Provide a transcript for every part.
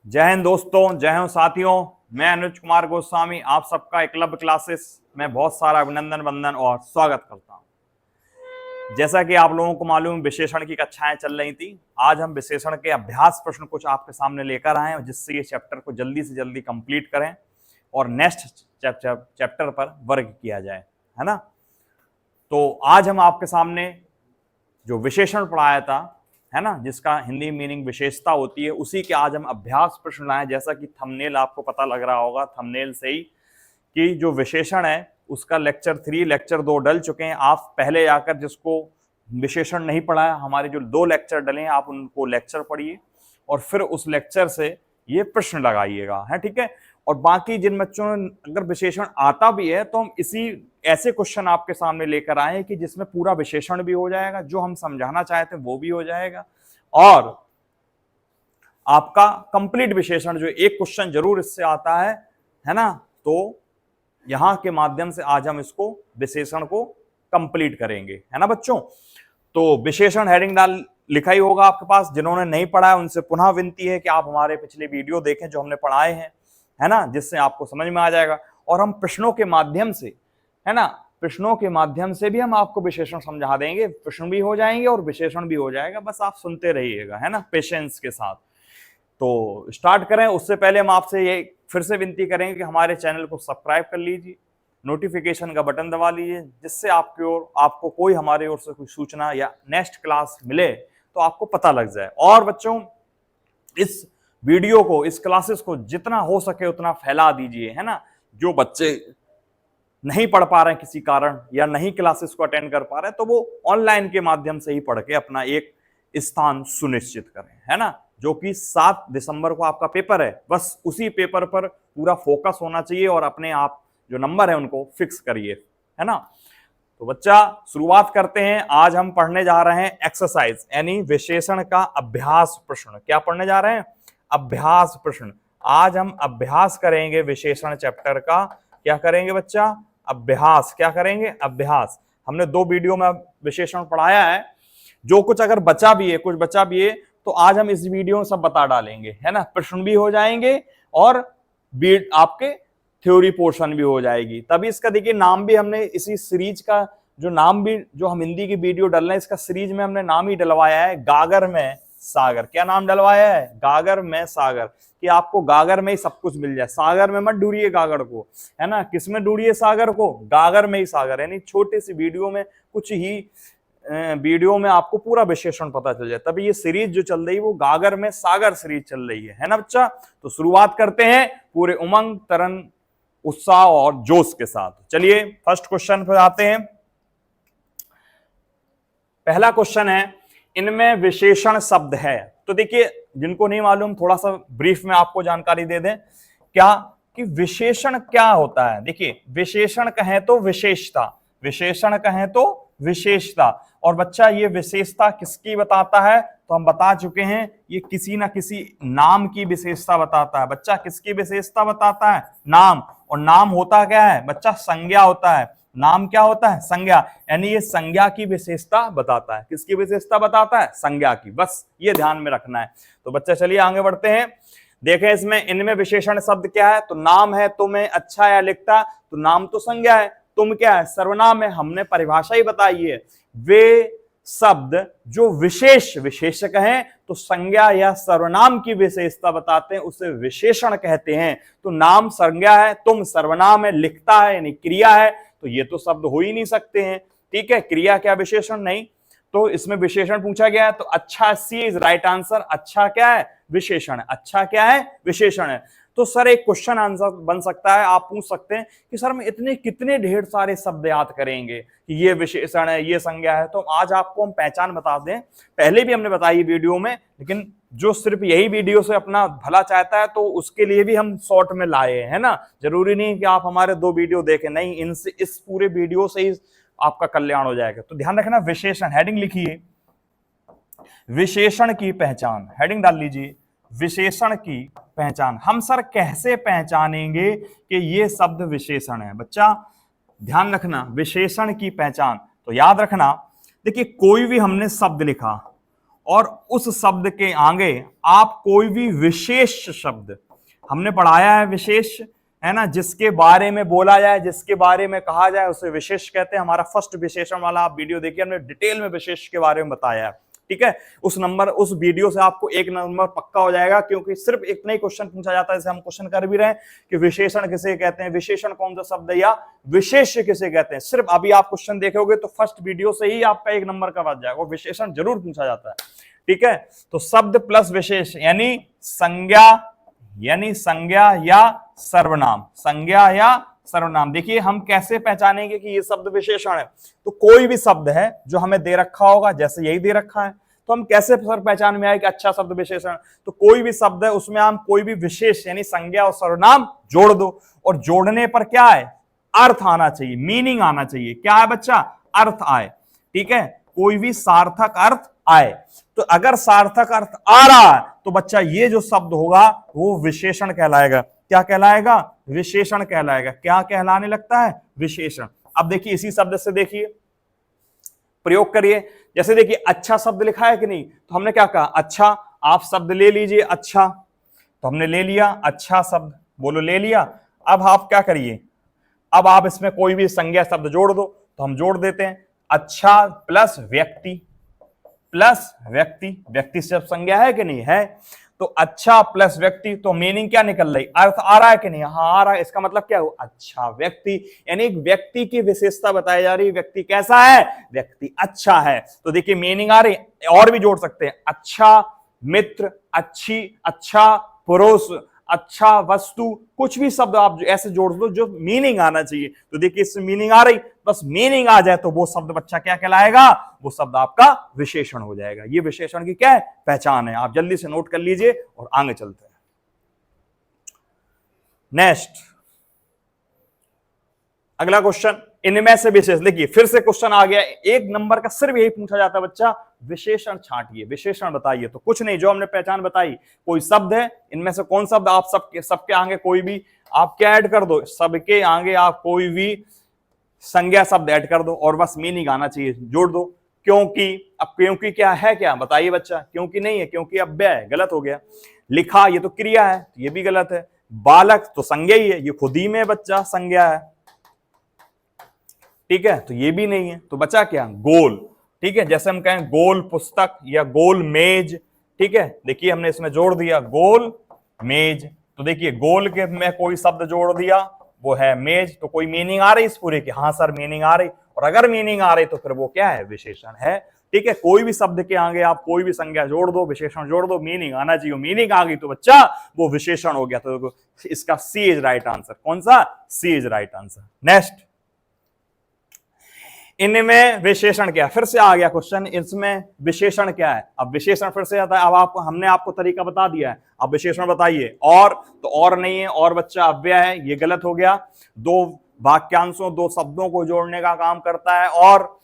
जय हिंद दोस्तों, जय हो साथियों। मैं अनुज कुमार गोस्वामी आप सबका एकलव्य क्लासेस में बहुत सारा अभिनंदन वंदन और स्वागत करता हूं। जैसा कि आप लोगों को मालूम, विशेषण की कक्षाएं चल रही थी। आज हम विशेषण के अभ्यास प्रश्न कुछ आपके सामने लेकर आए हैं, जिससे ये चैप्टर को जल्दी से जल्दी कंप्लीट करें और नेक्स्ट चैप्टर पर वर्क किया जाए, है ना। तो आज हम आपके सामने जो विशेषण पढ़ाया था, है ना, जिसका हिंदी मीनिंग विशेषता होती है, उसी के आज हम अभ्यास प्रश्न लाए। जैसा कि थंबनेल आपको पता लग रहा होगा, थंबनेल से ही, कि जो विशेषण है उसका लेक्चर 3 लेक्चर 2 डल चुके हैं। आप पहले जाकर जिसको विशेषण नहीं पढ़ा है, हमारे जो 2 लेक्चर डले हैं, आप उनको लेक्चर पढ़िए और फिर उस लेक्चर से ये प्रश्न लगाइएगा, है, ठीक है। और बाकी जिन बच्चों ने अगर विशेषण आता भी है तो हम इसी ऐसे क्वेश्चन आपके सामने लेकर आए कि जिसमें पूरा विशेषण भी हो जाएगा, जो हम समझाना चाहते हैं वो भी हो जाएगा, और आपका कंप्लीट विशेषण जो एक क्वेश्चन जरूर इससे आता है ना। तो यहां के माध्यम से आज हम इसको विशेषण को कंप्लीट करेंगे, है ना बच्चों। तो विशेषण हेडिंग डाल लिखा ही होगा आपके पास। जिन्होंने नहीं पढ़ा है उनसे पुनः विनती है कि आप हमारे पिछले वीडियो देखें जो हमने पढ़ाए हैं, है ना, जिससे आपको समझ में आ जाएगा। और हम प्रश्नों के माध्यम से, है ना, प्रश्नों के माध्यम से भी हम आपको विशेषण समझा देंगे। प्रश्न भी हो जाएंगे और विशेषण भी हो जाएगा, बस आप सुनते रहिएगा, है ना, पेशेंस के साथ। तो स्टार्ट करें उससे पहले हम आपसे ये फिर से विनती करेंगे कि हमारे चैनल को सब्सक्राइब कर लीजिए, नोटिफिकेशन का बटन दबा लीजिए, जिससे आपको कोई हमारे ओर से कोई सूचना या नेक्स्ट क्लास मिले तो आपको पता लग जाए। और बच्चों, इस वीडियो को, इस क्लासेस को जितना हो सके उतना फैला दीजिए, है ना। जो बच्चे नहीं पढ़ पा रहे हैं किसी कारण या नहीं क्लासेस को अटेंड कर पा रहे हैं, तो वो ऑनलाइन के माध्यम से ही पढ़ के अपना एक स्थान सुनिश्चित करें, है ना। जो कि 7 दिसंबर को आपका पेपर है, बस उसी पेपर पर पूरा फोकस होना चाहिए और अपने आप जो नंबर है उनको फिक्स करिए, है ना। तो बच्चा, शुरुआत करते हैं। आज हम पढ़ने जा रहे हैं एक्सरसाइज, यानी विशेषण का अभ्यास प्रश्न। क्या पढ़ने जा रहे हैं? अभ्यास प्रश्न। आज हम अभ्यास करेंगे विशेषण चैप्टर का। क्या करेंगे बच्चा? अभ्यास। क्या करेंगे? अभ्यास। हमने 2 वीडियो में विशेषण पढ़ाया है। जो कुछ अगर बचा भी है, कुछ बचा भी है, तो आज हम इस वीडियो में सब बता डालेंगे, है ना। प्रश्न भी हो जाएंगे और आपके थ्योरी पोर्शन भी हो जाएगी। तभी इसका देखिए नाम भी हमने इसी सीरीज का जो नाम भी, जो हम हिंदी की वीडियो डल रहे हैं, इसका सीरीज में हमने नाम ही डलवाया है गागर में सागर। क्या नाम डलवाया है? गागर में सागर, कि आपको गागर में ही सब कुछ मिल जाए। सागर में मत ढूंढिए गागर को, है ना। किसमें ढूंढिए सागर को? गागर में ही सागर। यानी छोटी सी वीडियो में, कुछ ही वीडियो में आपको पूरा विशेषण पता चल जाए। तभी ये सीरीज जो चल रही है वो गागर में सागर सीरीज चल रही है ना बच्चा। तो शुरुआत करते हैं पूरे उमंग, तरन, उत्साह और जोश के साथ। चलिए फर्स्ट क्वेश्चन पर आते हैं। पहला क्वेश्चन है, इनमें विशेषण शब्द है। तो देखिए, जिनको नहीं मालूम, थोड़ा सा ब्रीफ में आपको जानकारी दे दें क्या कि विशेषण क्या होता है। देखिए, विशेषण कहें तो विशेषता, विशेषण कहें तो विशेषता। और बच्चा, ये विशेषता किसकी बताता है? तो हम बता चुके हैं, ये किसी ना किसी नाम की विशेषता बताता है। बच्चा, किसकी विशेषता बताता है? नाम। और नाम होता क्या है बच्चा? संज्ञा होता है। नाम क्या होता है? संज्ञा। यानी ये संज्ञा की विशेषता बताता है। किसकी विशेषता बताता है? संज्ञा की। बस ये ध्यान में रखना है। तो बच्चा चलिए आगे बढ़ते हैं। देखें इसमें, इनमें विशेषण शब्द क्या है? तो नाम है, तुम्हें, अच्छा या लिखता। तो नाम तो संज्ञा है, तुम क्या है? सर्वनाम है। हमने परिभाषा ही बताई है। वे शब्द जो विशेष, विशेषक हैं, तो संज्ञा या सर्वनाम की विशेषता बताते हैं, उसे विशेषण कहते हैं। तो नाम संज्ञा है, तुम सर्वनाम है, लिखता है यानी क्रिया है, तो ये तो शब्द हो ही नहीं सकते हैं, ठीक है। क्रिया क्या विशेषण नहीं। तो इसमें विशेषण पूछा गया है, तो अच्छा, सी इज राइट आंसर। अच्छा क्या है? विशेषण है। अच्छा क्या है? विशेषण है। तो सर एक क्वेश्चन आंसर बन सकता है, आप पूछ सकते हैं कि सर मैं इतने कितने ढेर सारे शब्द याद करेंगे कि ये विशेषण है, ये संज्ञा है। तो आज आपको हम पहचान बता दें, पहले भी हमने बताई वीडियो में, लेकिन जो सिर्फ यही वीडियो से अपना भला चाहता है तो उसके लिए भी हम शॉर्ट में लाए हैं ना। जरूरी नहीं कि आप हमारे 2 वीडियो देखें, नहीं, इनसे, इस पूरे वीडियो से ही आपका कल्याण हो जाएगा। तो ध्यान रखना, विशेषण। हेडिंग लिखिए, विशेषण की पहचान। हेडिंग डाल लीजिए, विशेषण की पहचान। हम सर कैसे पहचानेंगे कि ये शब्द विशेषण है? बच्चा ध्यान रखना, विशेषण की पहचान। तो याद रखना, देखिए कोई भी हमने शब्द लिखा और उस शब्द के आगे आप कोई भी विशेष शब्द, हमने पढ़ाया है विशेष, है ना, जिसके बारे में बोला जाए, जिसके बारे में कहा जाए उसे विशेष कहते हैं। हमारा फर्स्ट विशेषण वाला आप वीडियो देखिए, हमने डिटेल में विशेष के बारे में बताया है, ठीक है। उस वीडियो से आपको 1 नंबर पक्का हो जाएगा, क्योंकि सिर्फ इतना ही क्वेश्चन पूछा जाता है, जैसे हम क्वेश्चन कर भी रहे हैं कि विशेषण किसे कहते हैं, विशेषण कौन सा शब्द है, या विशेष्य किसे कहते हैं। सिर्फ अभी आप क्वेश्चन देखोगे तो फर्स्ट वीडियो से ही आपका 1 नंबर का बच जाएगा, विशेषण जरूर पूछा जाता है, ठीक है। तो शब्द प्लस विशेष यानी संज्ञा या सर्वनाम, संज्ञा या सर्वनाम। देखिए हम कैसे पहचानेंगे कि ये शब्द विशेषण है। तो कोई भी शब्द है जो हमें दे रखा होगा, जैसे यही दे रखा है, तो हम कैसे सर पहचान में आए कि अच्छा शब्द विशेषण। तो कोई भी शब्द है उसमें हम कोई भी विशेष यानी संज्ञा और सर्वनाम जोड़ दो, और जोड़ने पर क्या है, अर्थ आना चाहिए, मीनिंग आना चाहिए। क्या है बच्चा, अर्थ आए, ठीक है, कोई भी सार्थक अर्थ आए। तो अगर सार्थक अर्थ आ रहा है तो बच्चा ये जो शब्द होगा वो विशेषण कहलाएगा। क्या कहलाएगा, विशेषण कहलाएगा। क्या कहलाने लगता है, विशेषण। अब देखिए इसी शब्द से देखिए प्रयोग करिए, जैसे देखिए अच्छा शब्द लिखा है कि नहीं, तो हमने क्या कहा, अच्छा, आप शब्द ले लीजिए अच्छा, तो हमने ले लिया अच्छा शब्द, बोलो ले लिया। अब आप क्या करिए, अब आप इसमें कोई भी संज्ञा शब्द जोड़ दो, तो हम जोड़ देते हैं अच्छा प्लस व्यक्ति, व्यक्ति से संज्ञा है कि नहीं है, तो अच्छा प्लस व्यक्ति, तो मीनिंग क्या निकल रही, अर्थ आ रहा है कि नहीं, हाँ आ रहा है। इसका मतलब क्या हो, अच्छा व्यक्ति, यानी एक व्यक्ति की विशेषता बताई जा रही है, व्यक्ति कैसा है, व्यक्ति अच्छा है। तो देखिए मीनिंग आ रही, और भी जोड़ सकते हैं, अच्छा मित्र, अच्छी, अच्छा पुरुष, अच्छा वस्तु, कुछ भी शब्द आप ऐसे जोड़ दो जो मीनिंग आना चाहिए। तो देखिए इसमें मीनिंग आ रही, बस मीनिंग आ जाए तो वो शब्द बच्चा क्या कहलाएगा, वो शब्द आपका विशेषण हो जाएगा। ये विशेषण की क्या है, पहचान है। आप जल्दी से नोट कर लीजिए और आगे चलते हैं। नेक्स्ट अगला क्वेश्चन, इनमें से विशेष, देखिए फिर से क्वेश्चन आ गया, 1 नंबर का सिर्फ यही पूछा जाता है बच्चा, विशेषण छांटिए, विशेषण बताइए। तो कुछ नहीं, जो हमने पहचान बताई, कोई शब्द है, इनमें से कौन शब्द, आप सबके आगे कोई भी आप क्या ऐड कर दो, सबके आगे आप कोई भी संज्ञा शब्द ऐड कर दो और बस मीनिंग आना चाहिए, जोड़ दो। क्योंकि, अब क्योंकि क्या है, क्या बताइए बच्चा, क्योंकि नहीं है, क्योंकि अव्यय है, गलत हो गया। लिखा, ये तो क्रिया है, ये भी गलत है। बालक तो संज्ञा ही है, ये खुद ही में बच्चा संज्ञा है, ठीक है, तो ये भी नहीं है। तो बचा क्या, गोल, ठीक है, जैसे हम कहें गोल पुस्तक या गोल मेज, ठीक है। देखिए हमने इसमें जोड़ दिया गोल मेज, तो देखिए गोल के में कोई शब्द जोड़ दिया, वो है मेज, तो कोई मीनिंग आ रही इस पूरे की, हाँ सर मीनिंग आ रही, और अगर मीनिंग आ रही तो फिर वो क्या है, विशेषण है, ठीक है। कोई भी शब्द के आगे आप कोई भी संज्ञा जोड़ दो, विशेषण जोड़ दो, मीनिंग आना चाहिए, मीनिंग आ गई तो बच्चा वो विशेषण हो गया। तो इसका सी इज राइट आंसर, कौन सा, सी इज राइट आंसर। नेक्स्ट, इनमें विशेषण क्या है, फिर से आ गया क्वेश्चन, इसमें विशेषण क्या है। अब विशेषण फिर से आता है, अब हमने आपको तरीका बता दिया है, अब विशेषण बताइए। और तो और नहीं है, और बच्चा अव्यय है, ये गलत हो गया। 2 वाक्यांशों 2 शब्दों को जोड़ने का काम करता है, और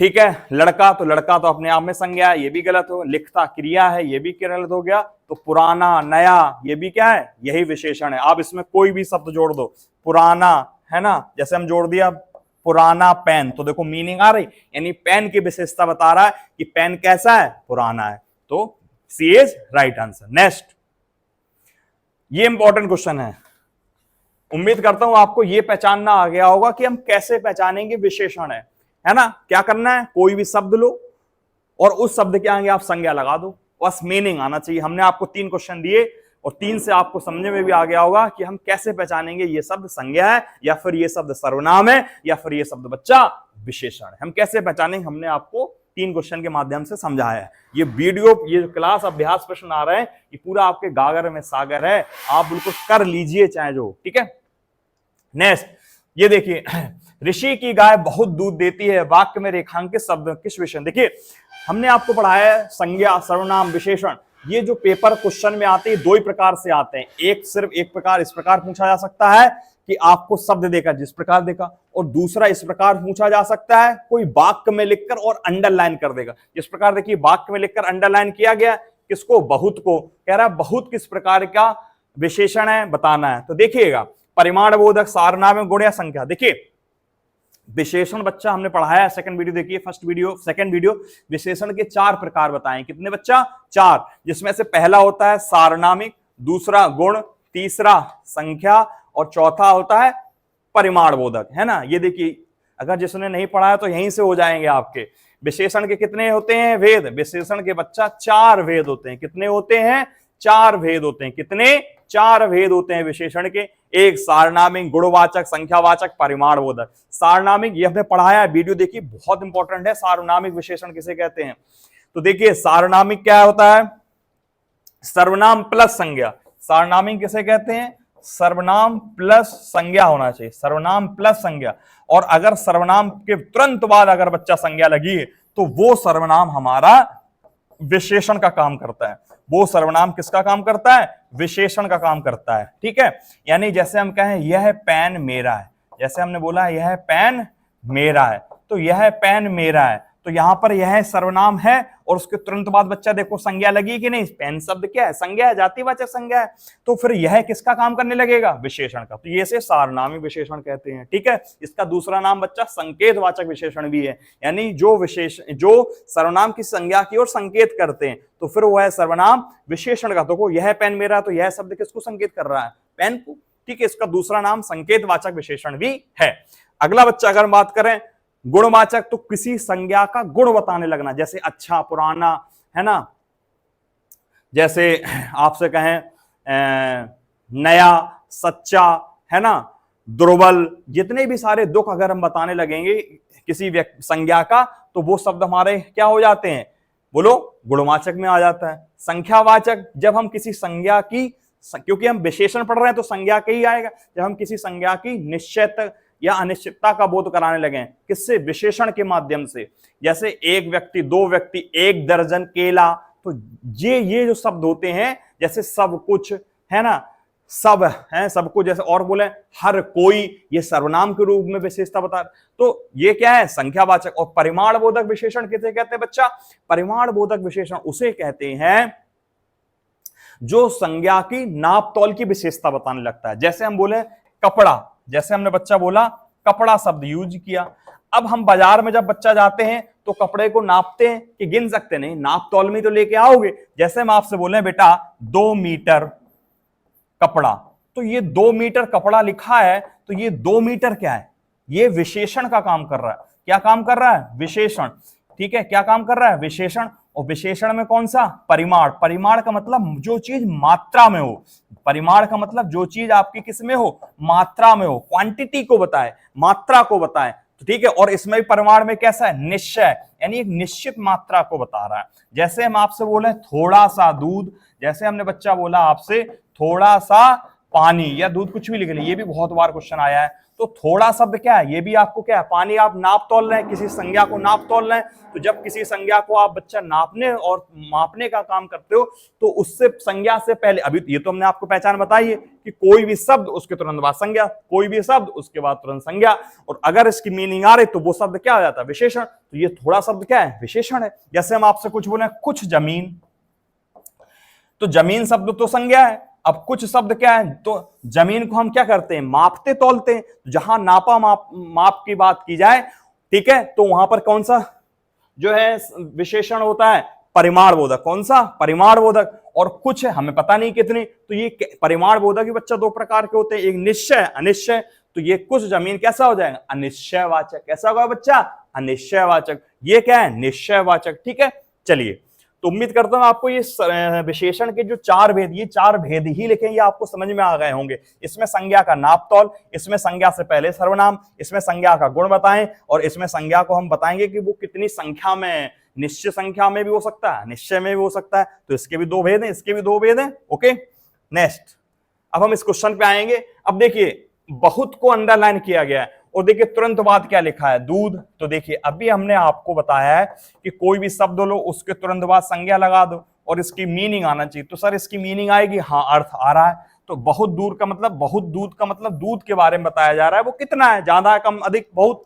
ठीक है। लड़का तो अपने आप में संज्ञा है, ये भी गलत हो। लिखता क्रिया है, ये भी गलत हो गया। तो पुराना नया, ये भी क्या है, यही विशेषण है। आप इसमें कोई भी शब्द जोड़ दो, पुराना, है ना, जैसे हम जोड़ दिया पुराना पेन, तो देखो मीनिंग आ रही, यानी पेन की विशेषता बता रहा है कि पेन कैसा है, पुराना है, तो सी इज राइट आंसर। नेक्स्ट, ये इंपॉर्टेंट क्वेश्चन है, उम्मीद करता हूं आपको ये पहचानना आ गया होगा कि हम कैसे पहचानेंगे विशेषण है ना। क्या करना है, कोई भी शब्द लो और उस शब्द के आगे आप संज्ञा लगा दो, बस मीनिंग आना चाहिए। हमने आपको 3 क्वेश्चन दिए और 3 से आपको समझने में भी आ गया होगा कि हम कैसे पहचानेंगे ये शब्द संज्ञा है, या फिर ये शब्द सर्वनाम है, या फिर ये शब्द बच्चा विशेषण है। हम कैसे पहचानेंगे, हमने आपको 3 क्वेश्चन के माध्यम से समझाया है। ये वीडियो, ये क्लास अभ्यास प्रश्न आ रहे हैं, ये पूरा आपके गागर में सागर है, आप बिल्कुल कर लीजिए चाहे जो, ठीक है। नेक्स्ट, ये देखिए, ऋषि की गाय बहुत दूध देती है, वाक्य में रेखांकित शब्द किस विषय। देखिए हमने आपको पढ़ाया है संज्ञा, सर्वनाम, विशेषण। ये जो पेपर क्वेश्चन में आते हैं 2 ही प्रकार से आते हैं। एक सिर्फ एक प्रकार इस प्रकार पूछा जा सकता है कि आपको शब्द देखा जिस प्रकार देखा, और दूसरा इस प्रकार पूछा जा सकता है कोई वाक्य में लिखकर और अंडरलाइन कर देगा। जिस प्रकार देखिए वाक्य में लिखकर अंडरलाइन किया गया, किसको, बहुत को, कह रहा है बहुत किस प्रकार का विशेषण है बताना है। तो देखिएगा, परिमाण बोधक, सारनाम, गुण या संख्या। देखिए विशेषण बच्चा हमने पढ़ाया, सेकंड वीडियो देखिए, सेकंड वीडियो विशेषण के 4 प्रकार बताएं। कितने बच्चा? 4, जिसमें से पहला होता है सारनामिक, दूसरा गुण, तीसरा संख्या और चौथा होता है परिमाण बोधक, है ना। ये देखिए, अगर जिसने नहीं पढ़ा है तो यहीं से हो जाएंगे आपके। विशेषण के कितने होते हैं भेद? विशेषण के बच्चा 4 भेद होते हैं। कितने होते हैं? 4 भेद होते हैं। कितने? 4 भेद होते हैं विशेषण के। एक सारनामिक, गुणवाचक, संख्यावाचक, परिमाण बोधक। सारनामिक ये हमने पढ़ाया है, वीडियो देखिए, बहुत इंपॉर्टेंट है। सारनामिक विशेषण किसे कहते हैं? तो देखिए सारनामिक क्या होता है? सर्वनाम प्लस संज्ञा। सारनामिक किसे कहते हैं? सर्वनाम प्लस संज्ञा होना चाहिए, सर्वनाम प्लस संज्ञा। और अगर सर्वनाम के तुरंत बाद अगर बच्चा संज्ञा लगी है तो वो सर्वनाम हमारा विशेषण का काम करता है। वो सर्वनाम किसका काम करता है? विशेषण का काम करता है, ठीक है। यानी जैसे हम कहें यह पेन मेरा है, जैसे हमने बोला यह पेन मेरा है, तो यह पेन मेरा है, तो यहां पर यह सर्वनाम है और उसके तुरंत बाद बच्चा देखो संज्ञा लगी कि नहीं? पेन शब्द क्या है? संज्ञा है, जातिवाचक संज्ञा है। तो फिर यह किसका काम करने लगेगा? विशेषण का। तो ये से सारनामिक विशेषण कहते हैं, ठीक है। इसका दूसरा नाम बच्चा संकेतवाचक विशेषण भी है, यानी जो सर्वनाम की संज्ञा की ओर संकेत करते हैं, तो फिर वो है सर्वनाम विशेषण का। देखो यह पेन मेरा, तो यह शब्द किसको संकेत कर रहा है? पेन को, ठीक है। इसका दूसरा नाम संकेतवाचक विशेषण भी है। अगला बच्चा अगर बात करें गुणवाचक, तो किसी संज्ञा का गुण बताने लगना, जैसे अच्छा, पुराना, है ना। जैसे आपसे कहें नया, सच्चा, है ना, दुर्बल, जितने भी सारे दुख अगर हम बताने लगेंगे किसी संज्ञा का, तो वो शब्द हमारे क्या हो जाते हैं? बोलो, गुणवाचक में आ जाता है। संख्यावाचक, जब हम किसी संज्ञा की, क्योंकि हम विशेषण पढ़ रहे हैं तो संज्ञा के ही आएगा, जब हम किसी संज्ञा की निश्चित या अनिश्चितता का बोध कराने लगे, किससे? विशेषण के माध्यम से। जैसे एक व्यक्ति, 2 व्यक्ति, 1 दर्जन केला, तो ये जो शब्द होते हैं, जैसे सब कुछ, है ना, सब है, सब कुछ, जैसे और बोले हर कोई, ये सर्वनाम के रूप में विशेषता बता। तो ये क्या है? संख्यावाचक। और परिमाण बोधक विशेषण किसे कहते हैं बच्चा? परिमाण बोधक विशेषण उसे कहते हैं जो संज्ञा की नाप तौल की विशेषता बताने लगता है। जैसे हम बोले कपड़ा, जैसे हमने बच्चा बोला कपड़ा शब्द यूज किया। अब हम बाजार में जब बच्चा जाते हैं तो कपड़े को नापते हैं कि गिन सकते? नहीं, नाप तौल में तो लेके आओगे। जैसे हम आपसे बोले बेटा 2 मीटर कपड़ा, तो ये 2 मीटर कपड़ा लिखा है, तो ये 2 मीटर क्या है? ये विशेषण का काम कर रहा है। क्या काम कर रहा है? विशेषण, ठीक है। क्या काम कर रहा है? विशेषण। और विशेषण में कौन सा? परिमाण। परिमाण का मतलब जो चीज मात्रा में हो, परिमाण का मतलब जो चीज आपकी किस में हो? मात्रा में हो, क्वांटिटी को बताए, मात्रा को बताए, तो ठीक है। और इसमें भी परिमाण में कैसा है? निश्चय, यानी एक निश्चित मात्रा को बता रहा है। जैसे हम आपसे बोले थोड़ा सा दूध, जैसे हमने बच्चा बोला आपसे थोड़ा सा पानी या दूध, कुछ भी लिख ले, ये भी बहुत बार क्वेश्चन आया है। तो थोड़ा शब्द क्या है? ये भी आपको क्या है? पानी। आप नाप तोल रहे हैं, किसी संज्ञा को नाप तोल रहे हैं, तो जब किसी संज्ञा को आप बच्चा नापने और मापने का काम करते हो, तो उससे संज्ञा से पहले, अभी ये तो हमने आपको पहचान बताई है कि कोई भी शब्द उसके तुरंत बाद संज्ञा, कोई भी शब्द उसके बाद तुरंत संज्ञा, और अगर इसकी मीनिंग आ रही तो वो शब्द क्या हो जाता है? विशेषण। तो ये थोड़ा शब्द क्या है? विशेषण है। जैसे हम आपसे कुछ बोले कुछ जमीन, तो जमीन शब्द तो संज्ञा है। अब कुछ शब्द क्या है? तो जमीन को हम क्या करते हैं? मापते तोलते हैं। जहां नापा माप की बात की जाए, ठीक है, तो वहां पर कौन सा जो है विशेषण होता है? परिमाण बोधक। कौन सा? परिमाण बोधक। और कुछ है, हमें पता नहीं कितने, तो ये परिमाण बोधक ही बच्चा 2 प्रकार के होते हैं, एक निश्चय, अनिश्चय। तो ये कुछ जमीन कैसा हो जाएगा? अनिश्चयवाचक। कैसा होगा बच्चा? अनिश्चयवाचक। ये क्या है? निश्चयवाचक, ठीक है। चलिए, तो उम्मीद करता हूं आपको ये विशेषण के जो 4 भेद, ये 4 भेद ही लिखे, ये आपको समझ में आ गए होंगे। इसमें संज्ञा का नाप तौल, इसमें संज्ञा से पहले सर्वनाम, इसमें संज्ञा का गुण बताएं, और इसमें संज्ञा को हम बताएंगे कि वो कितनी संख्या में, निश्चय संख्या में भी हो सकता है, निश्चय में भी हो सकता है। तो इसके भी 2 भेद हैं, इसके भी 2 भेद हैं। Okay, next. अब हम इस क्वेश्चन पे आएंगे। अब देखिए बहुत को अंडरलाइन किया गया है, और देखिए तुरंत बाद क्या लिखा है? दूध। तो देखिए अभी हमने आपको बताया है कि कोई भी शब्द लो उसके तुरंत बाद संज्ञा लगा दो और इसकी मीनिंग आना चाहिए। तो सर इसकी मीनिंग आएगी, हाँ अर्थ आ रहा है। तो बहुत दूर का मतलब, बहुत दूध का मतलब दूध के बारे में बताया जा रहा है। वो कितना है? ज्यादा, कम, अधिक, बहुत।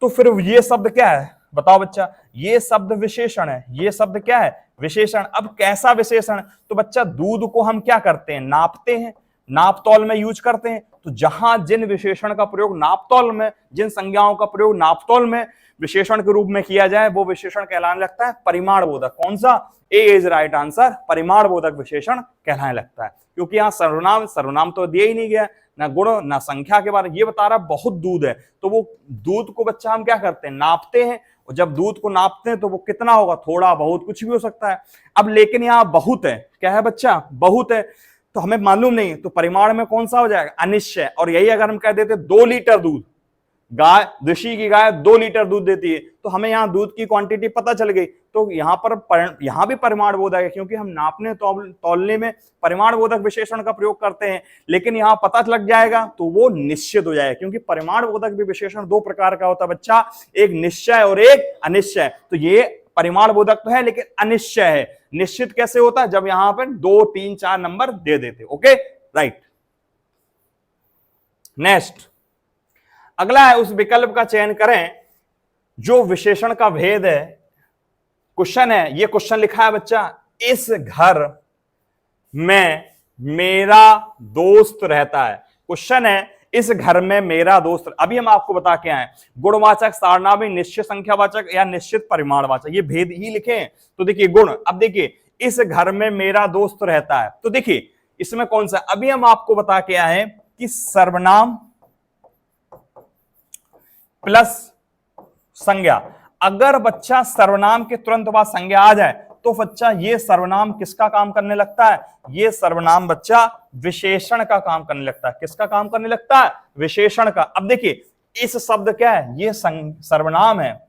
तो फिर ये शब्द क्या है? बताओ बच्चा। ये शब्द विशेषण है। ये शब्द क्या है? विशेषण। अब कैसा विशेषण? तो बच्चा दूध को हम क्या करते हैं? नापते हैं, नाप तौल में यूज करते हैं। तो जहां जिन विशेषण का प्रयोग नापतौल में, जिन संज्ञाओं का प्रयोग नापतौल में विशेषण के रूप में किया जाए, वो विशेषण कहलाने लगता है परिमाण बोधक। कौन सा? ए इज राइट आंसर, परिमाण बोधक विशेषण कहलाने लगता है। क्योंकि यहाँ सर्वनाम तो दिया ही नहीं गया, ना गुण ना संख्या के बारे में। ये बता रहा बहुत दूध है, तो वो दूध को बच्चा हम क्या करते हैं? नापते हैं। और जब दूध को नापते हैं तो वो कितना होगा? थोड़ा बहुत कुछ भी हो सकता है। अब लेकिन यहाँ बहुत है, क्या है बच्चा? बहुत है, तो हमें मालूम नहीं, तो परिमाण में कौन सा हो जाएगा? अनिश्चय। और यही अगर हम कह देते 2 लीटर दूध, गाय, देशी की गाय 2 लीटर दूध देती है, तो हमें यहाँ दूध की क्वांटिटी पता चल गई, तो यहाँ भी परिमाण बोधक है, क्योंकि हम नापने तौलने में परिमाण बोधक विशेषण का प्रयोग करते हैं। लेकिन यहाँ पता लग जाएगा तो वो निश्चित हो जाएगा, क्योंकि परिमाण बोधक भी विशेषण 2 प्रकार का होता है बच्चा, एक निश्चय और एक अनिश्चय। तो ये परिमाण बोधक तो है लेकिन अनिश्चय है। निश्चित कैसे होता है? जब यहां पर 2, 3, 4 नंबर दे देते। Okay, right. नेक्स्ट, अगला है, उस विकल्प का चयन करें जो विशेषण का भेद है। क्वेश्चन है, ये क्वेश्चन लिखा है बच्चा, इस घर में मेरा दोस्त रहता है। क्वेश्चन है, इस घर में मेरा दोस्त। अभी हम आपको बता के आए, गुणवाचक, सारनामी, निश्चित संख्यावाचक या निश्चित परिमाणवाचक, ये भेद ही लिखे हैं। तो देखिए गुण, अब देखिए इस घर में मेरा दोस्त रहता है, तो देखिए इसमें कौन सा? अभी हम आपको बता के आए कि सर्वनाम प्लस संज्ञा। अगर बच्चा सर्वनाम के तुरंत बाद संज्ञा आ जाए तो बच्चा ये सर्वनाम किसका काम करने लगता है? ये सर्वनाम बच्चा विशेषण का काम करने लगता है। किसका काम करने लगता है? विशेषण का। अब देखिए इस शब्द क्या है? ये सर्वनाम है।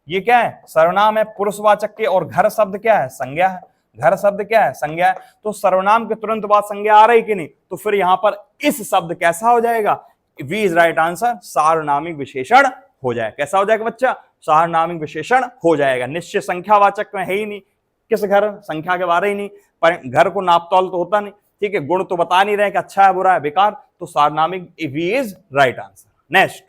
ये क्या है? सर्वनाम है पुरुषवाचक के। और घर शब्द क्या है? संज्ञा है। घर शब्द क्या है? संज्ञा है। तो सर्वनाम के तुरंत बाद संज्ञा आ रही कि नहीं? तो फिर यहां पर इस शब्द कैसा हो जाएगा? वी इज राइट आंसर, सार्वनामिक विशेषण हो जाएगा। कैसा हो जाएगा बच्चा? सार्वनामिक विशेषण हो जाएगा। निश्चित संख्यावाचक में है ही नहीं, किस घर? संख्या के बारे ही नहीं, पर घर को नापतौल तो होता नहीं, ठीक है। गुण तो बता नहीं रहे कि अच्छा है बुरा है बेकार, तो सार्वनामिक we is right answer. Next,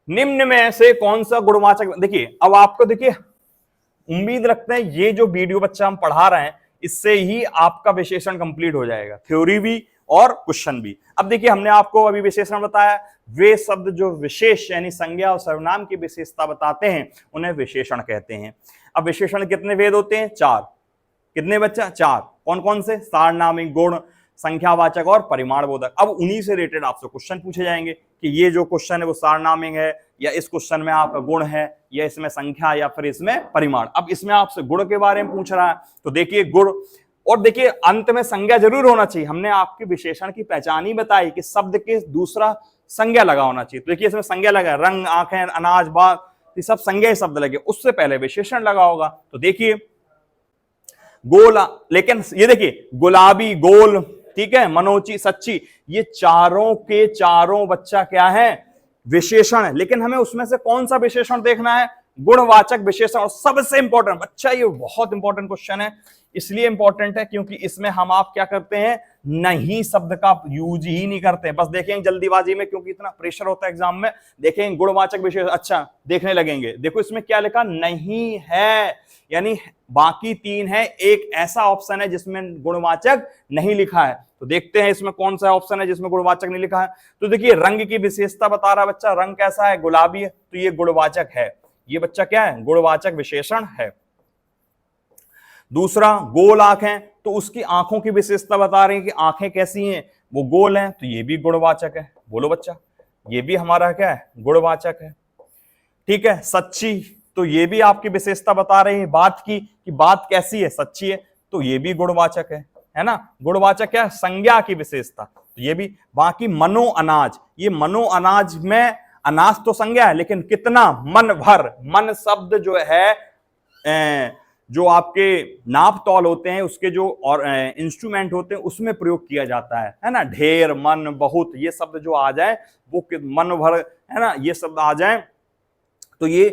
निम्न में से कौन सा गुणवाचक? देखिए अब आपको, देखिए उम्मीद रखते हैं ये जो वीडियो बच्चा हम पढ़ा रहे हैं इससे ही आपका विशेषण कंप्लीट हो जाएगा, थ्योरी भी और क्वेश्चन भी। अब देखिए हमने आपको अभी विशेषण बताया, वे शब्द जो विशेष यानी संज्ञा और सर्वनाम की विशेषता बताते हैं उन्हें विशेषण कहते हैं। अब विशेषण कितने भेद होते हैं? 4। कितने बच्चा? 4। कौन कौन से? सारनामिक, गुण, संख्यावाचक और परिमाण बोधक। अब उन्हीं से रिलेटेड आपसे क्वेश्चन पूछे जाएंगे कि ये जो क्वेश्चन है वो सारनामिक है, या इस क्वेश्चन में आपका गुण है, या इसमें संख्या, या फिर इसमें परिमाण। अब इसमें आपसे गुण के बारे में पूछ रहा है, तो देखिए गुण, और देखिए अंत में संज्ञा जरूर होना चाहिए। हमने आपके विशेषण की पहचान ही बताई कि शब्द के दूसरा संज्ञा लगा होना चाहिए। तो देखिए इसमें संज्ञा लगा, रंग, आंखें, अनाज, बात, ये सब संज्ञा शब्द लगे, उससे पहले विशेषण लगा होगा। तो देखिए गोल, लेकिन ये देखिए गुलाबी, गोल, ठीक है, मनोची, सच्ची, ये चारों के चारों बच्चा क्या है? विशेषण है। लेकिन हमें उसमें से कौन सा विशेषण देखना है? गुणवाचक विशेषण। और सबसे इंपॉर्टेंट बच्चा, ये बहुत इंपॉर्टेंट क्वेश्चन है, इसलिए इंपॉर्टेंट है क्योंकि इसमें हम आप क्या करते हैं? नहीं शब्द का यूज ही नहीं करते हैं। बस देखेंगे जल्दीबाजी में, क्योंकि इतना प्रेशर होता है एग्जाम में, देखेंगे गुणवाचक विशेषण, अच्छा देखने लगेंगे। देखो इसमें क्या लिखा? नहीं है, यानी बाकी 3 है, एक ऐसा ऑप्शन है जिसमें गुणवाचक नहीं लिखा है। तो देखते हैं इसमें कौन सा ऑप्शन है जिसमें गुणवाचक नहीं लिखा है। तो देखिए रंग की विशेषता बता रहा बच्चा, रंग कैसा है? गुलाबी है, तो ये गुणवाचक है। ये बच्चा क्या है? गुणवाचक विशेषण है। दूसरा गोल आंखें, तो उसकी आंखों की विशेषता बता रही है कि आंखें कैसी हैं? वो गोल हैं, तो ये भी गुणवाचक है। बोलो बच्चा, ये भी हमारा क्या है? गुणवाचक है। ठीक है, सच्ची, तो ये भी आपकी विशेषता बता रही है बात की कि बात कैसी है? सच्ची है, तो ये भी गुणवाचक है ना। गुणवाचक क्या? संज्ञा की विशेषता, तो ये भी। बाकी मनो अनाज, ये मनो अनाज में अनाज तो संज्ञा है, लेकिन कितना? मन भर। मन शब्द जो है जो आपके नाप तौल होते हैं उसके जो और इंस्ट्रूमेंट होते हैं उसमें प्रयोग किया जाता है ना। ढेर, मन, बहुत, ये शब्द जो आ जाए, वो मन भर, है ना, ये शब्द आ जाए तो ये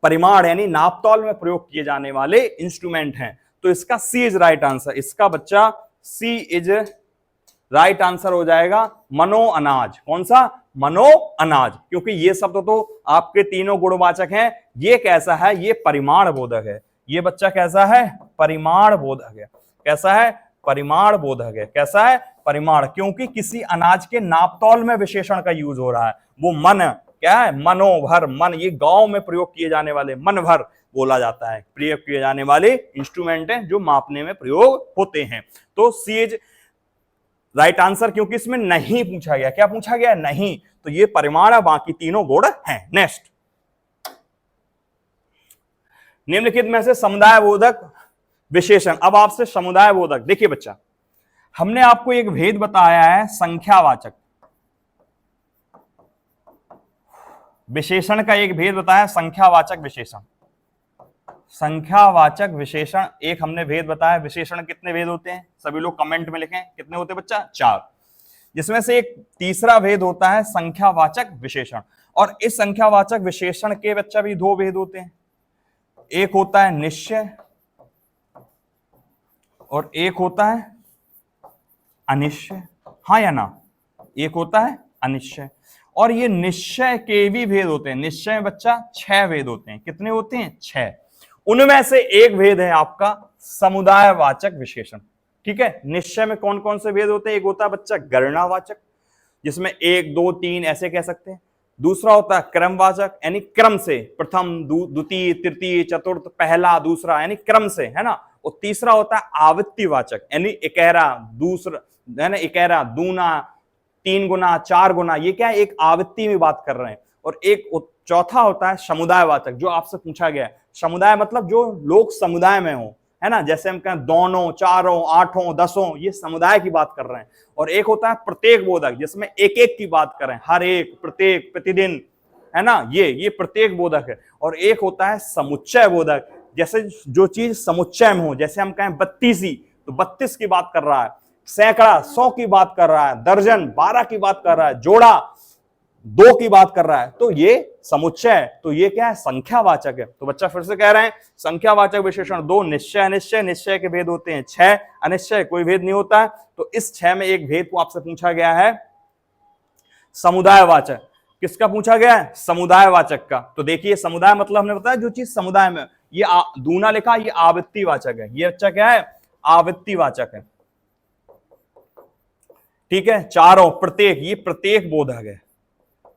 परिमाण यानी नाप तौल में प्रयोग किए जाने वाले इंस्ट्रूमेंट हैं। तो इसका सी इज राइट आंसर। इसका बच्चा सी इज राइट आंसर हो जाएगा, मनो अनाज। कौन सा? मनो अनाज, क्योंकि ये शब्द तो आपके तीनों गुणवाचक हैं। ये कैसा है? ये परिमाण बोधक है। ये बच्चा कैसा है? परिमाण बोधक है। कैसा है? परिमाण बोधक है। कैसा है? परिमाण, क्योंकि किसी अनाज के नापतौल में विशेषण का यूज हो रहा है। वो मन क्या है, मनोभर, मन, ये गांव में प्रयोग किए जाने वाले मन भर बोला जाता है, प्रयोग किए जाने वाले इंस्ट्रूमेंट हैं जो मापने में प्रयोग होते हैं। तो सी इज राइट आंसर, क्योंकि इसमें नहीं पूछा गया। क्या पूछा गया? नहीं। तो ये परिमाण है, बाकी तीनों गुण हैं। नेक्स्ट, निम्नलिखित में से समुदाय बोधक विशेषण। अब आपसे समुदाय बोधक, देखिए बच्चा, हमने आपको एक भेद बताया है संख्यावाचक विशेषण का, एक भेद बताया संख्यावाचक विशेषण। संख्यावाचक विशेषण एक हमने भेद बताया। विशेषण कितने भेद होते हैं? सभी लोग कमेंट में लिखें, कितने होते हैं बच्चा? 4। जिसमें से एक तीसरा भेद होता है संख्यावाचक विशेषण। और इस संख्यावाचक विशेषण के बच्चा भी 2 भेद होते हैं। एक होता है निश्चय और एक होता है अनिश्चय। हाँ या ना? एक होता है अनिश्चय, और ये निश्चय के भी भेद होते हैं। निश्चय में बच्चा 6 भेद होते हैं। कितने होते हैं? 6। उनमें से एक भेद है आपका समुदायवाचक विशेषण। ठीक है, निश्चय में कौन कौन से भेद होते हैं? एक होता है बच्चा गणनावाचक, जिसमें 1 2 3 ऐसे कह सकते हैं। दूसरा होता है क्रमवाचक, यानी क्रम से, प्रथम द्वितीय तृतीय चतुर्थ, पहला दूसरा, यानी क्रम से, है ना। और तीसरा होता है आवृत्तिवाचक, यानी इकहरा, दूसरा, है ना, इकहरा, दूना, 3 गुना, 4 गुना, ये क्या है? एक आवृत्ति में बात कर रहे हैं। और एक चौथा होता है समुदायवाचक, जो आपसे पूछा गया है। समुदाय मतलब जो लोग समुदाय में हो, है ना, जैसे हम कहें दोनों, चारों, आठों, दसों, ये समुदाय की बात कर रहे हैं। और एक होता है प्रत्येक बोधक, जिसमें एक एक की बात करें, हर एक, प्रत्येक, प्रतिदिन, है ना, ये प्रत्येक बोधक है। और एक होता है समुच्चय बोधक, जैसे जो चीज समुच्चय में हो, जैसे हम कहें 32 तो 32 की बात कर रहा है, सैकड़ा 100 की बात कर रहा है, दर्जन 12 की बात कर रहा है, जोड़ा 2 की बात कर रहा है, तो ये समुच्चय, तो ये क्या है? संख्यावाचक है। तो बच्चा फिर से कह रहे हैं संख्यावाचक विशेषण 2, निश्चय अनिश्चय। निश्चय के भेद होते हैं 6, अनिश्चय कोई भेद नहीं होता है। तो इस 6 में एक भेद को आपसे पूछा गया है समुदायवाचक। किसका पूछा गया है? समुदायवाचक का। तो देखिए, समुदाय मतलब हमने बताया जो चीज समुदाय में, ये दूना लिखा, ये आवृत्तिवाचक है। ये बच्चा क्या है? आवृत्तिवाचक है। ठीक है, चारों, प्रत्येक, ये प्रत्येक बोधक है।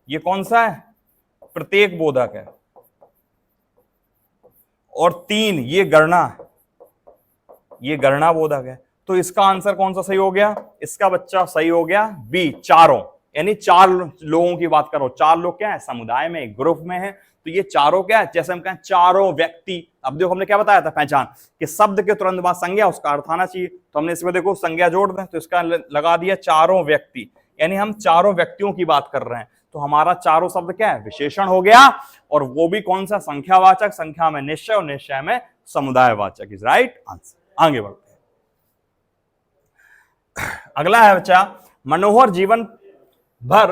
ये कौन सा है? प्रत्येक बोधक है। और 3 ये गणना, ये गणना बोधक है। तो इसका आंसर कौन सा सही हो गया? इसका बच्चा सही हो गया बी, चारों, यानी 4 लोगों की बात करो। 4 लोग क्या है? समुदाय में, ग्रुप में है। तो ये चारों क्या है? जैसे हम कहें चारों व्यक्ति। अब देखो हमने क्या बताया था पहचान, कि शब्द के तुरंत बाद संज्ञा, उसका अर्थ आना चाहिए। तो हमने इसमें देखो संज्ञा जोड़ दें, तो इसका लगा दिया चारों व्यक्ति, यानी हम चारों व्यक्तियों की बात कर रहे हैं। तो हमारा चारों शब्द क्या है? विशेषण हो गया। और वो भी कौन सा? संख्यावाचक। संख्या में निश्चय और निश्चय में समुदायवाचक। Is right answer. आगे बढ़ते हैं। अगला है बच्चा, मनोहर जीवन भर